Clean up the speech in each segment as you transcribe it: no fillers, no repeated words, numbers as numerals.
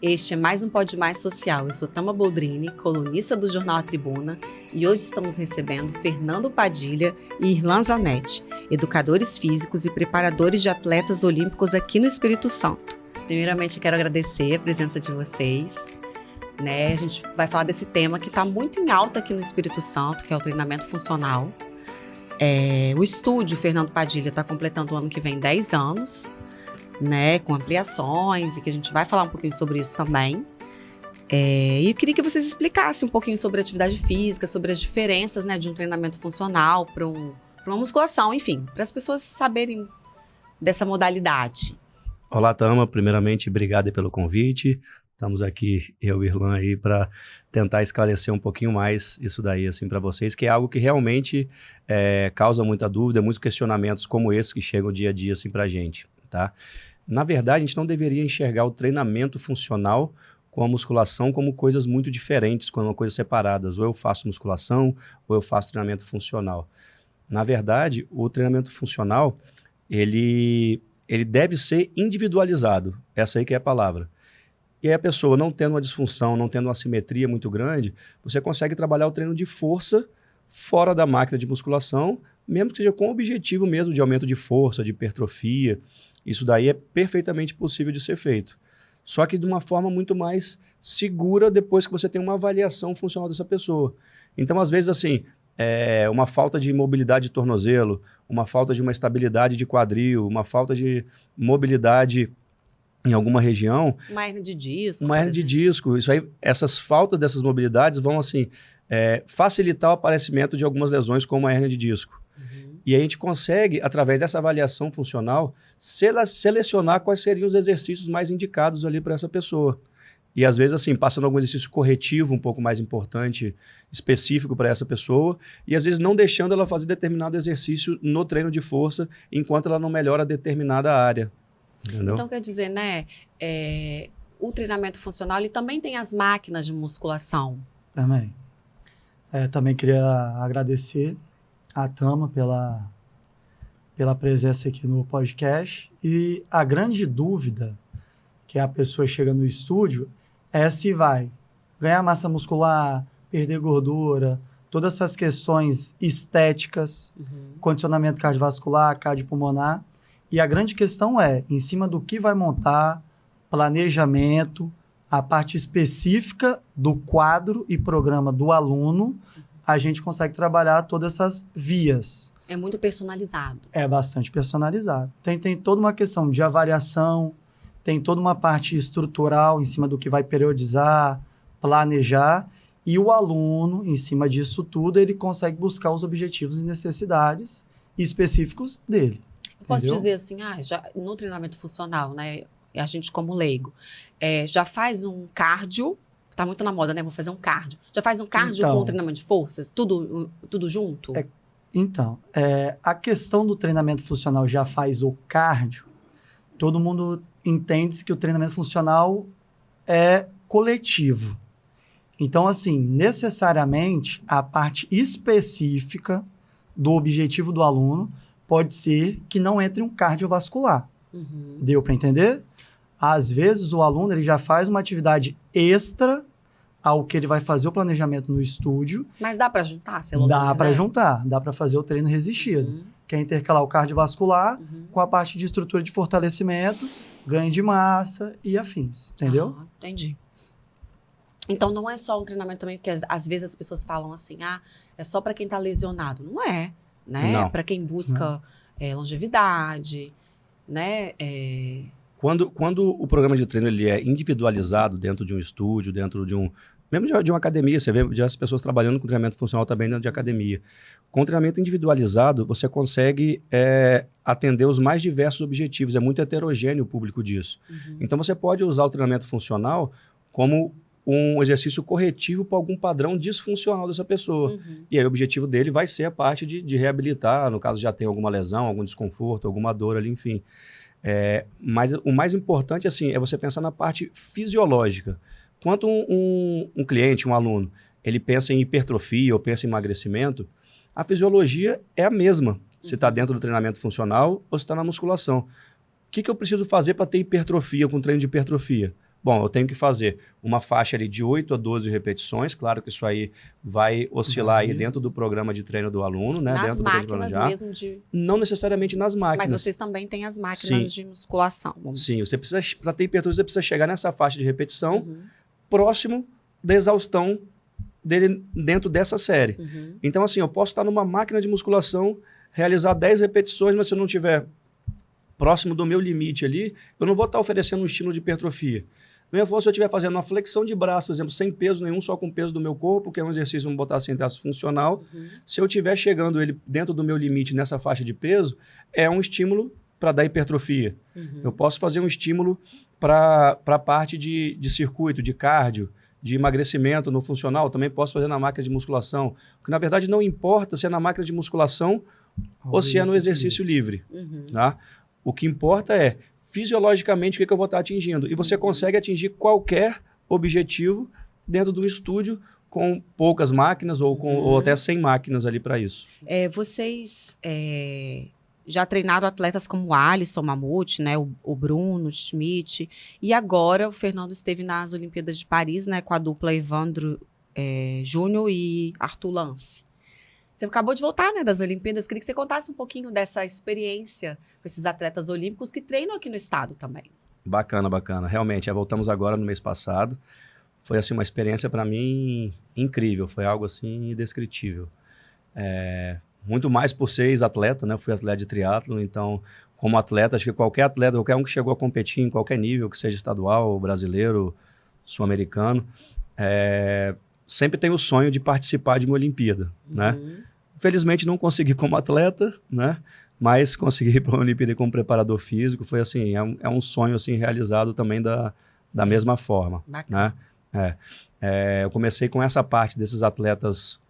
Este é mais um Pode Mais Social. Eu sou Tama Boldrini, colunista do jornal A Tribuna, e hoje estamos recebendo Fernando Padilha e Irlan Zanetti, educadores físicos e preparadores de atletas olímpicos aqui no Espírito Santo. Primeiramente, quero agradecer a presença de vocês. A gente vai falar desse tema que está muito em alta aqui no Espírito Santo, que é o treinamento funcional. O estúdio Fernando Padilha está completando o ano que vem 10 anos, com ampliações, e que a gente vai falar um pouquinho sobre isso também. E eu queria que vocês explicassem um pouquinho sobre a atividade física, sobre as diferenças, de um treinamento funcional para uma musculação, enfim, para as pessoas saberem dessa modalidade. Olá, Tama. Primeiramente, obrigado pelo convite. Estamos aqui, eu e Irlan, aí, para tentar esclarecer um pouquinho mais isso daí, assim, para vocês, que é algo que realmente causa muita dúvida, muitos questionamentos como esse que chegam dia a dia, assim, para a gente, tá? Na verdade, a gente não deveria enxergar o treinamento funcional com a musculação como coisas muito diferentes, como coisas separadas. Ou eu faço musculação, ou eu faço treinamento funcional. Na verdade, o treinamento funcional, ele deve ser individualizado. Essa aí que é a palavra. E aí a pessoa não tendo uma disfunção, não tendo uma assimetria muito grande, você consegue trabalhar o treino de força fora da máquina de musculação, mesmo que seja com o objetivo mesmo de aumento de força, de hipertrofia. Isso daí é perfeitamente possível de ser feito. Só que de uma forma muito mais segura depois que você tem uma avaliação funcional dessa pessoa. Então, às vezes, assim, uma falta de mobilidade de tornozelo, uma falta de uma estabilidade de quadril, uma falta de mobilidade em alguma região. Uma hernia de disco. Uma hernia de disco. Isso aí, essas faltas dessas mobilidades vão, assim, facilitar o aparecimento de algumas lesões, como a hernia de disco. E a gente consegue, através dessa avaliação funcional, selecionar quais seriam os exercícios mais indicados ali para essa pessoa. E às vezes, assim, passando algum exercício corretivo um pouco mais importante, específico para essa pessoa, e às vezes não deixando ela fazer determinado exercício no treino de força, enquanto ela não melhora determinada área. Entendeu? Então, quer dizer, o treinamento funcional, ele também tem as máquinas de musculação. Também. Também queria agradecer a Tama pela presença aqui no podcast. E a grande dúvida que a pessoa chega no estúdio é se vai ganhar massa muscular, perder gordura, todas essas questões estéticas, condicionamento cardiovascular, cardiopulmonar. E a grande questão é, em cima do que vai montar, planejamento, a parte específica do quadro e programa do aluno, a gente consegue trabalhar todas essas vias. É muito personalizado. É bastante personalizado. Tem toda uma questão de avaliação, tem toda uma parte estrutural em cima do que vai periodizar, planejar, e o aluno, em cima disso tudo, ele consegue buscar os objetivos e necessidades específicos dele. Eu posso dizer assim, já no treinamento funcional, a gente como leigo, já faz um cardio. Tá muito na moda, vou fazer um cardio. Já faz um cardio com o treinamento de força? Tudo junto? A questão do treinamento funcional já faz o cardio, todo mundo entende que o treinamento funcional é coletivo. Então, assim, necessariamente, a parte específica do objetivo do aluno pode ser que não entre um cardiovascular. Deu para entender? Às vezes, o aluno ele já faz uma atividade extra ao que ele vai fazer o planejamento no estúdio. Mas dá para juntar? Dá para juntar. Dá para fazer o treino resistido. Que é intercalar o cardiovascular com a parte de estrutura de fortalecimento, ganho de massa e afins. Entendeu? Entendi. Então, não é só um treinamento também, porque às vezes as pessoas falam assim, é só para quem está lesionado. Não é, Não. Para quem busca longevidade, Quando o programa de treino ele é individualizado dentro de um estúdio, dentro de mesmo de uma academia, você vê as pessoas trabalhando com treinamento funcional também dentro de academia. Com treinamento individualizado, você consegue atender os mais diversos objetivos. É muito heterogêneo o público disso. Então, você pode usar o treinamento funcional como um exercício corretivo para algum padrão disfuncional dessa pessoa. E aí o objetivo dele vai ser a parte de reabilitar, no caso já tem alguma lesão, algum desconforto, alguma dor ali, enfim. Mas o mais importante, assim, é você pensar na parte fisiológica. Quando um cliente, um aluno, ele pensa em hipertrofia ou pensa em emagrecimento, a fisiologia é a mesma, se está dentro do treinamento funcional ou se está na musculação. O que eu preciso fazer para ter hipertrofia com treino de hipertrofia? Bom, eu tenho que fazer uma faixa ali de 8 a 12 repetições, claro que isso aí vai oscilar aí dentro do programa de treino do aluno, né? Nas dentro do que a gente máquinas planejar. mesmo de... Não necessariamente nas máquinas. Mas vocês também têm as máquinas de musculação. Sim, você precisa, para ter hipertrofia, você precisa chegar nessa faixa de repetição Uhum. próximo da exaustão dele dentro dessa série. Uhum. Então, assim, eu posso estar numa máquina de musculação, realizar 10 repetições, mas se eu não tiver próximo do meu limite ali, eu não vou estar oferecendo um estímulo de hipertrofia. Se eu estiver fazendo uma flexão de braço, por exemplo, sem peso nenhum, só com o peso do meu corpo, que é um exercício, vamos botar assim, funcional, se eu estiver chegando ele dentro do meu limite nessa faixa de peso, é um estímulo para dar hipertrofia. Eu posso fazer um estímulo para a parte de circuito, de cardio, de emagrecimento no funcional, também posso fazer na máquina de musculação. Porque, na verdade, não importa se é na máquina de musculação ou se é no exercício livre. Tá? O que importa é, fisiologicamente, o que eu vou estar atingindo. E você consegue atingir qualquer objetivo dentro do estúdio com poucas máquinas ou até 100 máquinas ali para isso. Vocês já treinaram atletas como o Alisson Mamute, né, o Bruno Schmidt, e agora o Fernando esteve nas Olimpíadas de Paris, né, com a dupla Evandro Júnior e Arthur Lance. Você acabou de voltar, né, das Olimpíadas. Queria que você contasse um pouquinho dessa experiência com esses atletas olímpicos que treinam aqui no estado também. Bacana, bacana. Realmente, voltamos agora no mês passado. Foi assim uma experiência para mim incrível. Foi algo assim indescritível. Muito mais por ser ex-atleta, né? Eu fui atleta de triatlon, então, como atleta, acho que qualquer atleta, qualquer um que chegou a competir em qualquer nível, que seja estadual, brasileiro, sul-americano, sempre tem o sonho de participar de uma Olimpíada, né? Infelizmente não consegui como atleta, né? Mas consegui ir para a Olimpíada como preparador físico. Foi assim, é um sonho assim realizado também da mesma forma, né? Eu comecei com essa parte desses atletas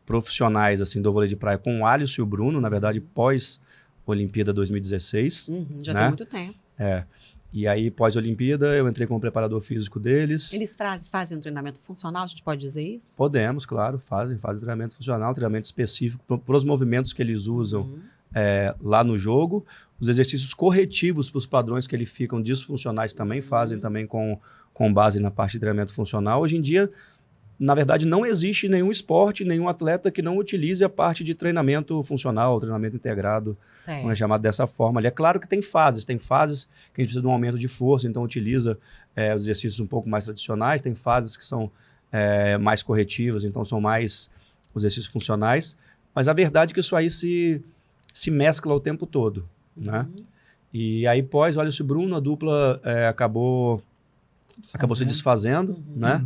profissionais assim do vôlei de praia com o Alisson e o Bruno, na verdade pós-Olimpíada 2016. Já né? tem muito tempo. E aí, pós-Olimpíada, eu entrei como preparador físico deles. Eles fazem um treinamento funcional, a gente pode dizer isso? Podemos, claro, fazem treinamento funcional, treinamento específico para os movimentos que eles usam lá no jogo. Os exercícios corretivos para os padrões que eles ficam disfuncionais também fazem também com base na parte de treinamento funcional. Hoje em dia, na verdade, não existe nenhum esporte, nenhum atleta que não utilize a parte de treinamento funcional, treinamento integrado, como é chamado dessa forma. Ali é claro que tem fases que a gente precisa de um aumento de força, então utiliza os exercícios um pouco mais tradicionais, tem fases que são mais corretivas, então são mais os exercícios funcionais, mas a verdade é que isso aí se mescla o tempo todo, né? E aí, olha, o Bruno, a dupla acabou se desfazendo, né?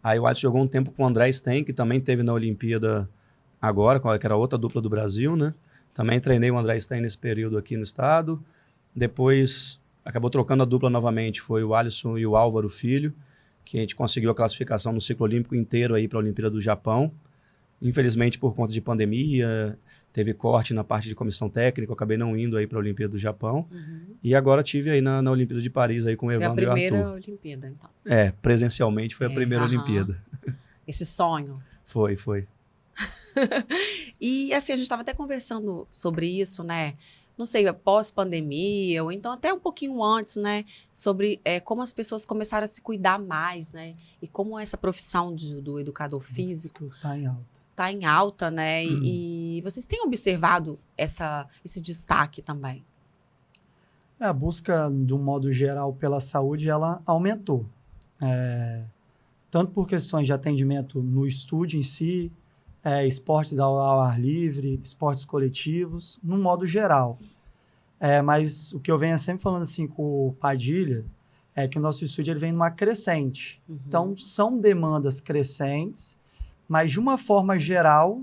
Aí o Alisson jogou um tempo com o André Sten, que também teve na Olimpíada agora, que era outra dupla do Brasil, né? Também treinei o André Sten nesse período aqui no estado. Depois acabou trocando a dupla novamente, foi o Alisson e o Álvaro Filho, que a gente conseguiu a classificação no ciclo olímpico inteiro aí para a Olimpíada do Japão. Infelizmente, por conta de pandemia, teve corte na parte de comissão técnica, eu acabei não indo aí para a Olimpíada do Japão. E agora tive aí na Olimpíada de Paris aí com o Evandro e o Arthur. Foi a primeira Olimpíada, então. Presencialmente foi a primeira Olimpíada. Esse sonho. Foi. E assim, a gente estava até conversando sobre isso, né? Não sei, pós-pandemia, ou então até um pouquinho antes, né? Sobre como as pessoas começaram a se cuidar mais, né? E como essa profissão do educador físico está em alta. Está em alta, né? E vocês têm observado esse destaque também? A busca, de um modo geral, pela saúde, ela aumentou. Tanto por questões de atendimento no estúdio em si, esportes ao ar livre, esportes coletivos, no modo geral. Mas o que eu venho sempre falando assim com o Padilha é que o nosso estúdio ele vem numa crescente. Então, são demandas crescentes, mas de uma forma geral,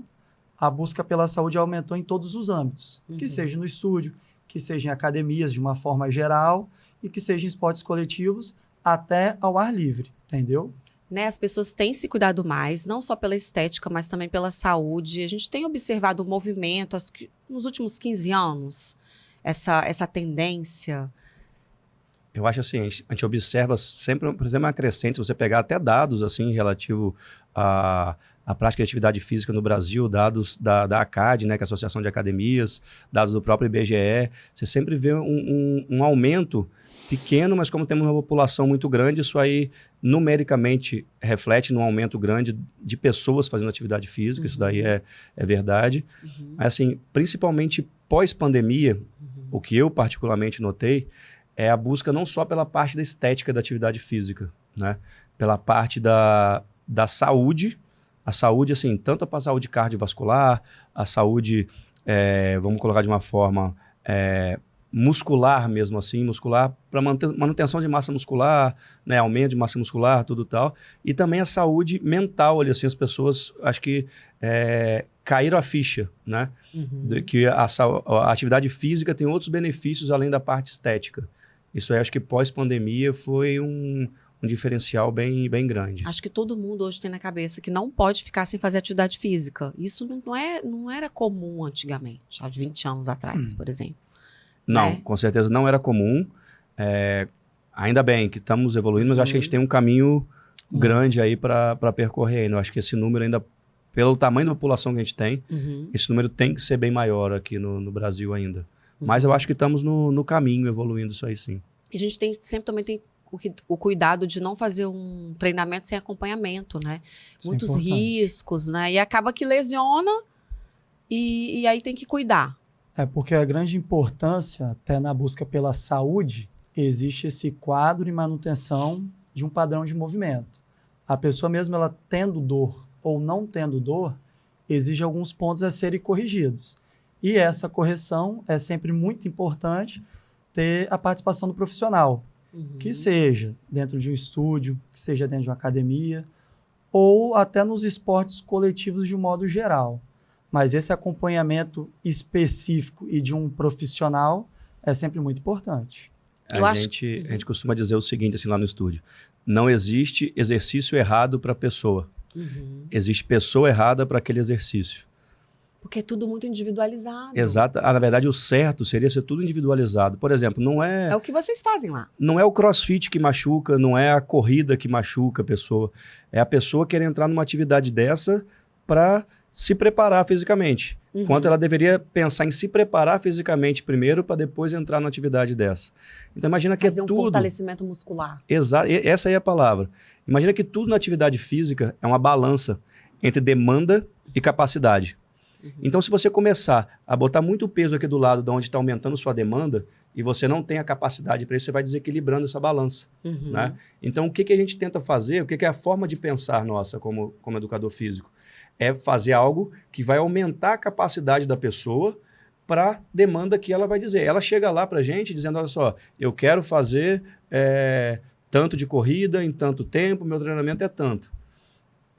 a busca pela saúde aumentou em todos os âmbitos. Que seja no estúdio, que seja em academias de uma forma geral e que seja em esportes coletivos até ao ar livre, entendeu? Né, as pessoas têm se cuidado mais, não só pela estética, mas também pela saúde. A gente tem observado o movimento, acho que nos últimos 15 anos, essa tendência. Eu acho assim, a gente observa sempre, por exemplo, uma crescente, se você pegar até dados assim relativo a prática de atividade física no Brasil, dados da ACAD, né, que é a Associação de Academias, dados do próprio IBGE, você sempre vê um aumento pequeno, mas como temos uma população muito grande, isso aí numericamente reflete num aumento grande de pessoas fazendo atividade física, isso daí é verdade. Mas, assim, principalmente pós-pandemia, o que eu particularmente notei é a busca não só pela parte da estética da atividade física, né, pela parte da saúde, a saúde, assim, tanto a saúde cardiovascular, a saúde, vamos colocar de uma forma muscular mesmo assim, muscular para manutenção de massa muscular, né, aumento de massa muscular, tudo tal, e também a saúde mental, ali, assim, as pessoas, acho que caíram a ficha, né, que a atividade física tem outros benefícios além da parte estética. Isso aí, acho que pós-pandemia foi um diferencial bem grande. Acho que todo mundo hoje tem na cabeça que não pode ficar sem fazer atividade física. Isso não era comum antigamente, há 20 anos atrás, por exemplo. Não, né? Com certeza não era comum. Ainda bem que estamos evoluindo, mas acho que a gente tem um caminho grande aí para percorrer ainda. Eu acho que esse número ainda, pelo tamanho da população que a gente tem, esse número tem que ser bem maior aqui no Brasil ainda. Mas eu acho que estamos no caminho, evoluindo isso aí sim. E a gente sempre também tem o cuidado de não fazer um treinamento sem acompanhamento, né? Isso Muitos é importante. riscos, né? E acaba que lesiona e aí tem que cuidar. Porque a grande importância, até na busca pela saúde, existe esse quadro e manutenção de um padrão de movimento. A pessoa mesmo, ela tendo dor ou não tendo dor, exige alguns pontos a serem corrigidos. E essa correção é sempre muito importante ter a participação do profissional, que seja dentro de um estúdio, que seja dentro de uma academia, ou até nos esportes coletivos de um modo geral. Mas esse acompanhamento específico e de um profissional é sempre muito importante. A gente costuma dizer o seguinte, assim, lá no estúdio: não existe exercício errado para a pessoa. Existe pessoa errada para aquele exercício. Porque é tudo muito individualizado. Exato. Na verdade, o certo seria ser tudo individualizado. Por exemplo, não é... É o que vocês fazem lá. Não é o crossfit que machuca, não é a corrida que machuca a pessoa. É a pessoa querer entrar numa atividade dessa para se preparar fisicamente. Enquanto ela deveria pensar em se preparar fisicamente primeiro para depois entrar numa atividade dessa. Então imagina que fazer um fortalecimento muscular. Exato, essa aí é a palavra. Imagina que tudo na atividade física é uma balança entre demanda e capacidade. Então, se você começar a botar muito peso aqui do lado de onde está aumentando sua demanda e você não tem a capacidade para isso, você vai desequilibrando essa balança. Né? Então, o que a gente tenta fazer, o que é a forma de pensar nossa como educador físico? É fazer algo que vai aumentar a capacidade da pessoa para a demanda que ela vai dizer. Ela chega lá para a gente dizendo, olha só, eu quero fazer tanto de corrida em tanto tempo, meu treinamento é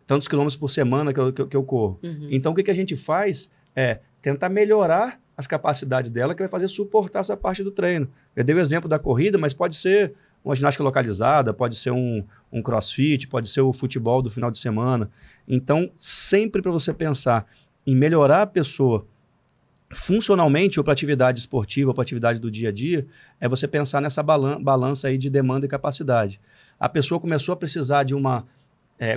tantos quilômetros por semana que eu corro. Então, o que a gente faz é tentar melhorar as capacidades dela, que vai fazer suportar essa parte do treino. Eu dei o exemplo da corrida, mas pode ser uma ginástica localizada, pode ser um crossfit, pode ser o futebol do final de semana. Então, sempre para você pensar em melhorar a pessoa funcionalmente, ou para atividade esportiva, ou para atividade do dia a dia, é você pensar nessa balança aí de demanda e capacidade. A pessoa começou a precisar de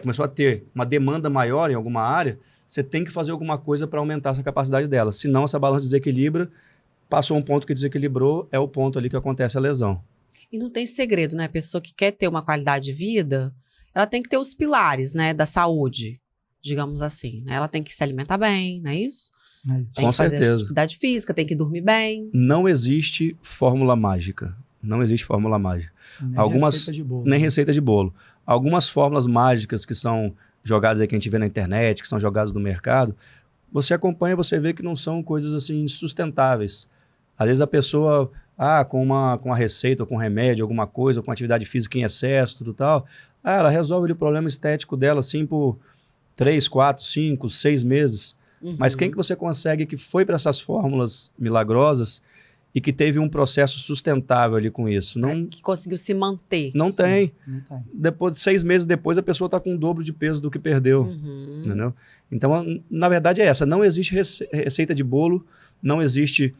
começou a ter uma demanda maior em alguma área, você tem que fazer alguma coisa para aumentar essa capacidade dela. Senão, essa balança desequilibra, passou um ponto que desequilibrou, é o ponto ali que acontece a lesão. E não tem segredo, né? A pessoa que quer ter uma qualidade de vida, ela tem que ter os pilares, né, da saúde, digamos assim. Né? Ela tem que se alimentar bem, não é isso? Tem que fazer atividade física, tem que dormir bem. Não existe fórmula mágica. Não existe fórmula mágica. Receita de bolo. Nem receita de bolo. Algumas fórmulas mágicas que são jogadas aí, que a gente vê na internet, que são jogadas no mercado, você acompanha, você vê que não são coisas assim sustentáveis. Às vezes a pessoa, com uma receita, ou com remédio, alguma coisa, ou com atividade física em excesso, tudo tal, ela resolve o problema estético dela assim por 3, 4, 5, 6 meses. Mas quem que você consegue que foi para essas fórmulas milagrosas e que teve um processo sustentável ali com isso? Não, que conseguiu se manter. Não tem. Não tem. Depois, 6 meses depois, a pessoa está com o dobro de peso do que perdeu. Entendeu? Então, na verdade é essa. Não existe receita de bolo, não existe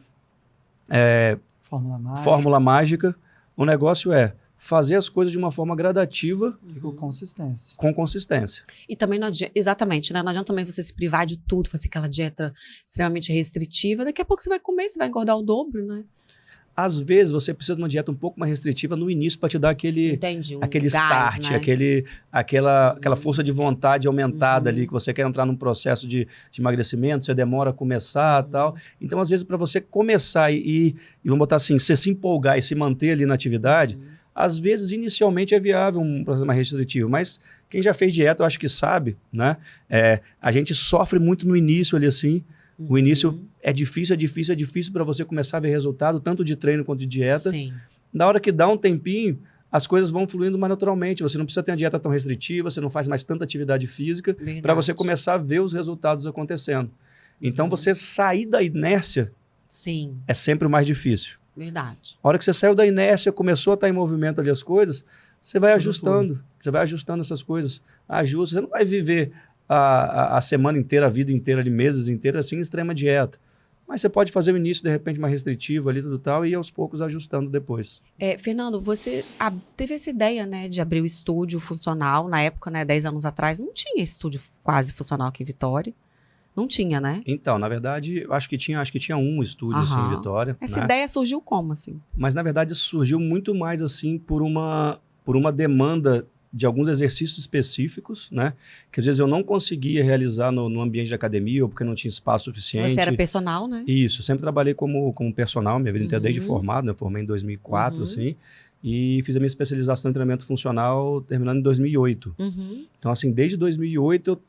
fórmula mágica. fórmula mágica. O negócio é fazer as coisas de uma forma gradativa E com consistência. com consistência. E também não adianta, exatamente, né? Não adianta também você se privar de tudo, fazer aquela dieta extremamente restritiva. Daqui a pouco você vai comer, você vai engordar o dobro, né? Às vezes você precisa de uma dieta um pouco mais restritiva no início para te dar aquele Entendi. aquele gás, start, né? aquela força de vontade aumentada ali, que você quer entrar num processo de emagrecimento, você demora a começar e tal. Então, às vezes, para você começar e vamos botar assim, você se empolgar e se manter ali na atividade, às vezes, inicialmente, é viável um processo mais restritivo, mas quem já fez dieta, eu acho que sabe, né? A gente sofre muito no início ali, assim. O início é difícil para você começar a ver resultado, tanto de treino quanto de dieta. Sim. Na hora que dá um tempinho, as coisas vão fluindo mais naturalmente. Você não precisa ter uma dieta tão restritiva, você não faz mais tanta atividade física Verdade. para você começar a ver os resultados acontecendo. Então, você sair da inércia Sim, é sempre o mais difícil. verdade. A hora que você saiu da inércia, começou a estar em movimento ali as coisas, você vai Tudo ajustando. Você vai ajustando essas coisas. Ajusta. Você não vai viver a semana inteira, a vida inteira, ali, meses inteiros, assim, em extrema dieta. Mas você pode fazer o início, de repente, mais restritivo ali, tudo tal, e aos poucos ajustando depois. Fernando, você teve essa ideia, né, de abrir o estúdio funcional. Na época, né, 10 anos atrás, não tinha estúdio quase funcional aqui em Vitória. Não tinha, né? Então, na verdade, eu acho que tinha um estúdio assim, em Vitória. Essa né? ideia surgiu como, assim? Mas, na verdade, surgiu muito mais assim por uma demanda de alguns exercícios específicos, né? Que às vezes eu não conseguia realizar no ambiente de academia, ou porque não tinha espaço suficiente. Você era personal, né? Isso, sempre trabalhei como personal, minha vida inteira, desde formado, né? Eu formei em 2004, assim, e fiz a minha especialização em treinamento funcional terminando em 2008. Então, assim, desde 2008,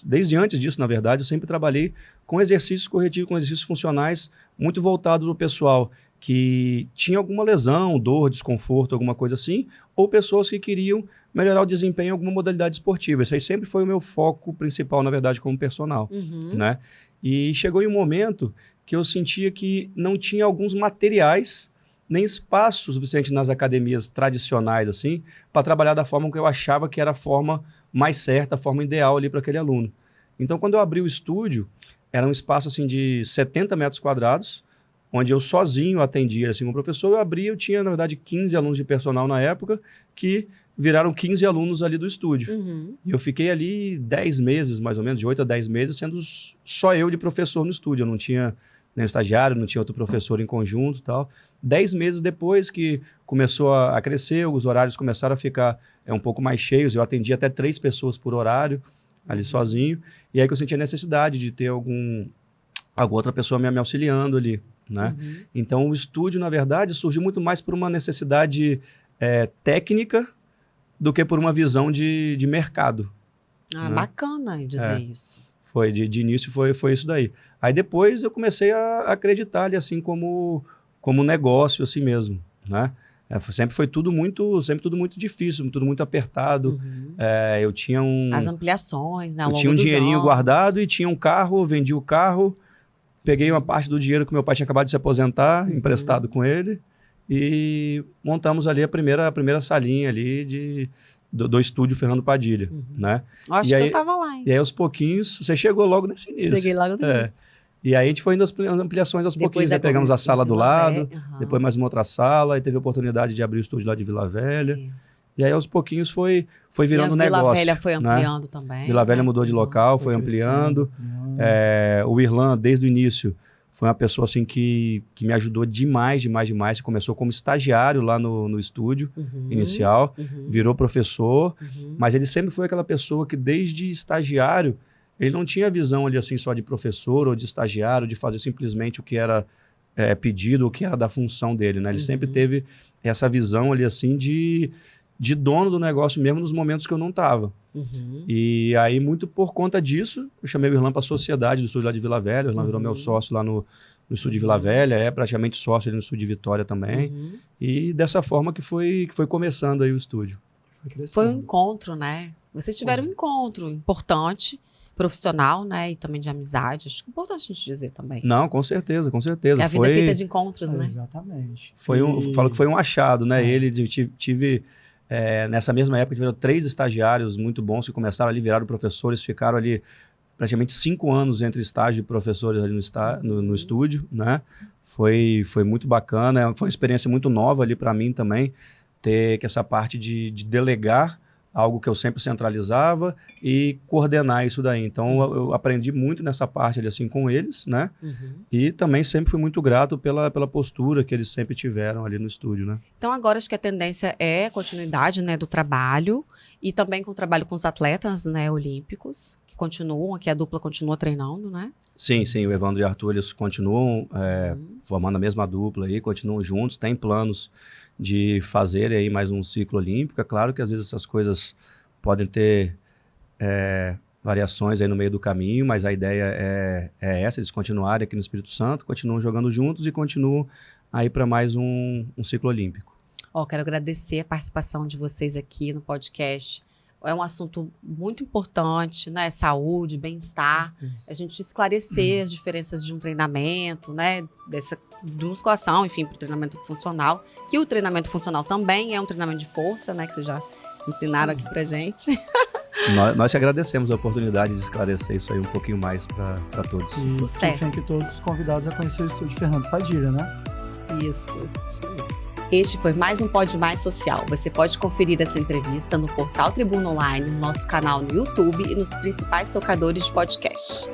desde antes disso, na verdade, eu sempre trabalhei com exercícios corretivos, com exercícios funcionais, muito voltado para o pessoal que tinha alguma lesão, dor, desconforto, alguma coisa assim, ou pessoas que queriam melhorar o desempenho em alguma modalidade esportiva. Isso aí sempre foi o meu foco principal, na verdade, como personal, né? E chegou em um momento que eu sentia que não tinha alguns materiais, nem espaço suficiente nas academias tradicionais, assim, para trabalhar da forma que eu achava que era a forma mais certa, a forma ideal ali para aquele aluno. Então, quando eu abri o estúdio, era um espaço, assim, de 70 metros quadrados, onde eu sozinho atendia, assim, como professor. Eu tinha, na verdade, 15 alunos de personal na época, que viraram 15 alunos ali do estúdio. E eu fiquei ali 10 meses, mais ou menos, de 8 a 10 meses, sendo só eu de professor no estúdio. Eu não tinha nenhum estagiário, não tinha outro professor em conjunto e tal. 10 meses depois que começou a crescer, os horários começaram a ficar um pouco mais cheios. Eu atendia até 3 pessoas por horário, ali sozinho. E aí que eu senti a necessidade de ter alguma outra pessoa me auxiliando ali, né? Então, o estúdio, na verdade, surgiu muito mais por uma necessidade técnica do que por uma visão de mercado. Ah, né? bacana dizer isso. Foi, de início foi isso daí. Aí depois eu comecei a acreditar ali assim como negócio assim mesmo, né? Sempre foi tudo muito difícil, tudo muito apertado. Eu tinha As ampliações, né? Eu tinha um dinheirinho guardado e tinha um carro, vendi o carro, peguei uma parte do dinheiro que meu pai tinha acabado de se aposentar, emprestado com ele, e montamos ali a primeira salinha ali do estúdio Fernando Padilha, né? Acho que eu tava lá, hein? E aí, aos pouquinhos, você chegou logo nesse início. Cheguei logo no início. E aí a gente foi indo às ampliações aos pouquinhos. Aí pegamos a sala do lado, depois mais uma outra sala, e teve a oportunidade de abrir o estúdio lá de Vila Velha. Isso. E aí, aos pouquinhos, foi virando negócio. Vila Velha foi ampliando também. Vila Velha mudou de local, foi ampliando. O Irlan, desde o início, foi uma pessoa assim que me ajudou demais. Começou como estagiário lá no estúdio inicial, virou professor, mas ele sempre foi aquela pessoa que, desde estagiário, ele não tinha visão ali assim só de professor ou de estagiário, de fazer simplesmente o que era pedido, o que era da função dele, né? Ele sempre teve essa visão ali assim de dono do negócio mesmo nos momentos que eu não estava. E aí, muito por conta disso, eu chamei o Irlan para a sociedade do estúdio lá de Vila Velha. O Irlan virou meu sócio lá no estúdio de Vila Velha, praticamente sócio ali no estúdio de Vitória também. E dessa forma que foi começando aí o estúdio. Foi um encontro, né? Vocês tiveram um encontro importante, profissional, né? E também de amizade. Acho que é importante a gente dizer também. Não, com certeza. A vida é feita de encontros, né? Exatamente. Falo que foi um achado, né? Tive... nessa mesma época, tiveram 3 estagiários muito bons que começaram ali, viraram professores, ficaram ali praticamente 5 anos entre estágio e professores ali no estúdio, né? Foi muito bacana, foi uma experiência muito nova ali para mim também, ter que essa parte de delegar algo que eu sempre centralizava e coordenar isso daí. Então, eu aprendi muito nessa parte ali, assim, com eles, né? E também sempre fui muito grato pela postura que eles sempre tiveram ali no estúdio, né? Então, agora acho que a tendência é a continuidade, né, do trabalho e também com o trabalho com os atletas, né, olímpicos, que continuam, que a dupla continua treinando, né? Sim, o Evandro e o Arthur, eles continuam formando a mesma dupla aí, continuam juntos, tem planos de fazer aí mais um ciclo olímpico. É claro que às vezes essas coisas podem ter variações aí no meio do caminho, mas a ideia é essa, eles continuarem aqui no Espírito Santo, continuam jogando juntos e continuam aí para mais um ciclo olímpico. Quero agradecer a participação de vocês aqui no podcast. É um assunto muito importante, né? Saúde, bem-estar. A gente esclarecer as diferenças de um treinamento, né? De musculação, enfim, para o treinamento funcional. Que o treinamento funcional também é um treinamento de força, né? Que vocês já ensinaram aqui pra gente. Nós te agradecemos a oportunidade de esclarecer isso aí um pouquinho mais para todos. E Sucesso. Fiquem todos convidados a conhecer o estúdio Fernando Padilha, né? Isso. Este foi mais um Pod Mais Social. Você pode conferir essa entrevista no portal Tribuna Online, no nosso canal no YouTube e nos principais tocadores de podcast.